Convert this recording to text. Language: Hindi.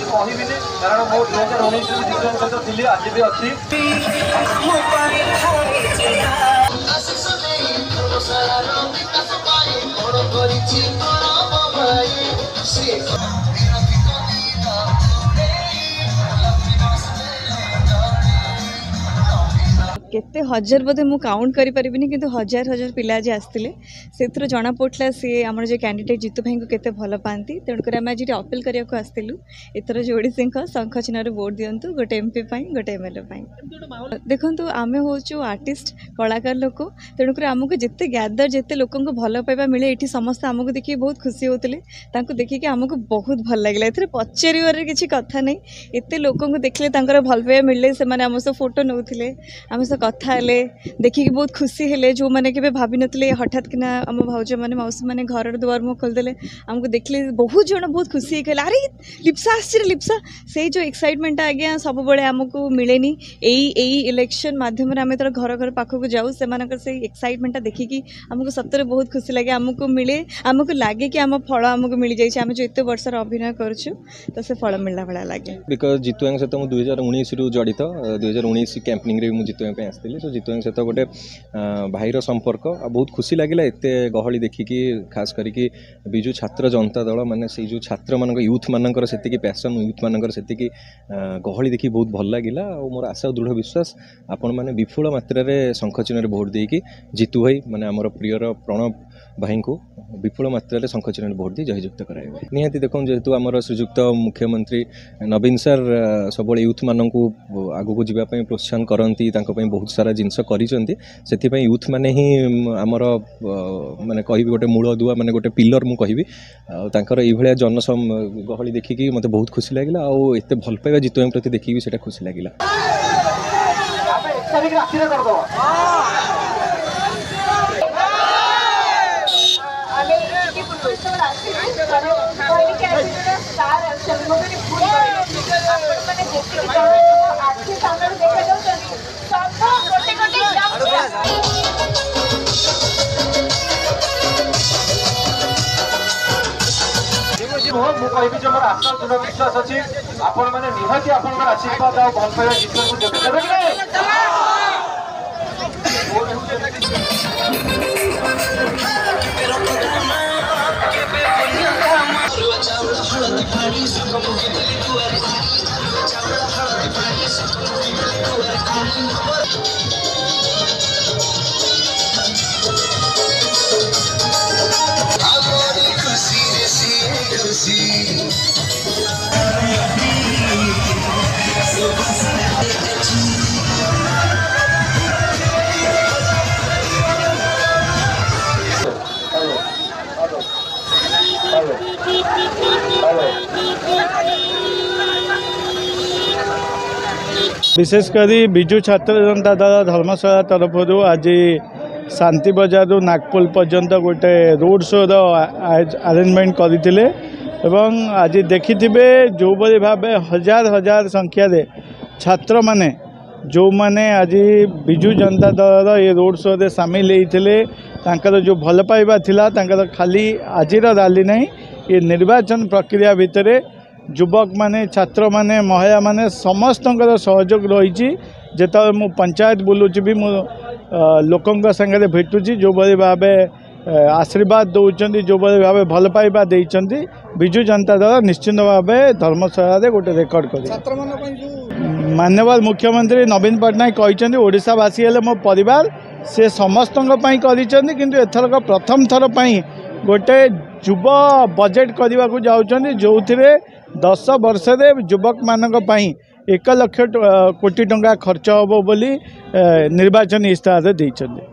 कहबिनी कारण मो 2019 सहित थी आज भी अच्छी केते हजार बोधे मु काउंट करि परिबिनी किंतु हजार हजार पिला आज आसतिले सेथरो जना पड़ला से हमर जे कैंडिडेट जीतू भाई को केते भल पांती तेणुकर आम आज अपील करिया को आसतिलु एथर जोड़ी सिंह शंख चिन्ह वोट दियंतु गोटे एमपी पाई गोटे एमएलए पाई देखंतु आमे होचु आर्टिस्ट कलाकार लोक तेणुकर आमको जिते गैदर जिते लोक भल पाइबा मिले एठी समस्त आमको देखि बहुत खुशी होतले तांको देखि कि आमको बहुत भल लागला एथरे पचेरिवार किछि कथा नै एते लोक देखले तांकर भल पाइबा मिले से माने हमसे फोटो नउथिले हमसे कथा हेले देखिए बहुत खुशी हेले जो मैंने के भाभी नथिले हठात किना आम भाउज माने मौसी माने घर दुआर मुँह खोलदेले आमको देखले बहुत जन बहुत खुशी कहले अरे लिप्सा आसछि लिप्सा से जो एक्साइटमेंट आज्ञा सब बड़े आमको मिलेनी एई इलेक्शन माध्यम आम तर घर घर पाखक जाऊ से से एक्साइटमेंट देखिकी आमको सतरे बहुत खुशी लगे आमको मिले आमको लगे कि आम फल आमको मिल जाइए आम जो एत वर्षर अभिनय करूँ तो से फल मिलला भाया लगे बिकज जितुआ सहित मुझे 2019 रु जड़ित 2019 कैंपेनिंग रे मुझे जितुआ आसती सो जितुआ सहित गोटे भाईर संपर्क बहुत खुशी लगे एत गहली देखिकी खास करके बिजु छात्र जनता दल माने से जो छात्र मान यूथ मानकर से पैसन यूथ मानकर से गहली देखी बहुत भल लगिला और मोर आशा दृढ़ विश्वास आपण मैंने विपुल मात्रा शंख चिन्ह भोट देकी जीतू भाई माने आमर प्रियर प्रणव भाई को विपुल मात्रा शंख चिन्ह भोट दी जययुक्त कराइबे निहाती देखो जेहेतु आमर श्रीजुक्त मुख्यमंत्री नवीन सर सब यूथ मान आगू को जावाई प्रोत्साहन करती बहुत सारा जिनस कर यूथ माने ही आमर माने कहि गोटे मूल दुआ माने गोटे पिलर मु कहि ये जन गहली देखिकी मत बहुत खुशी लगे और एत भल पाइबा जितुआ प्रति देखिकी सेटा खुशी लगे मुझे मोर आशा दृढ़ विश्वास अच्छी आपण मैंने निहाती आपन आशीर्वाद आ भल पाइबा जीवन को जगह विशेषकर विजु छात्र जनता दल धर्मशाला तरफ आज शांति बजार नागपुर पर्यंत गोटे रोड शो अरेंजमेंट करते आज देखि जो भाव हजार हजार संख्या छात्र माने जो माने आज विजु जनता दल ये रोड शो रे सामिल होते जो भल पाइबा थिला खाली आज रैली नहीं ये निर्वाचन प्रक्रिया भितर युवक माने छात्र माने महिला माने समस्त सहयोग रही जिते मु पंचायत बुलूची भी मु लोकों संगे भेटुची जो भाव आशीर्वाद दौरान जो भाव भल पाइबा देइचंती विजु जनता दल निश्चिंत भाव धर्मशाला गोटे रेकर्ड कर माननीय मुख्यमंत्री नवीन पट्टनायक कहते ओडिशावासी हेले मो परिवार से समस्त किंतु एथरक प्रथम थर गोटे युव बजेट करने को जाऊँच जो 10 वर्ष युवक मानक 1 लाख कोटी टंका खर्च होबो बोली निर्वाचन इस्ताहार देइछन्ति।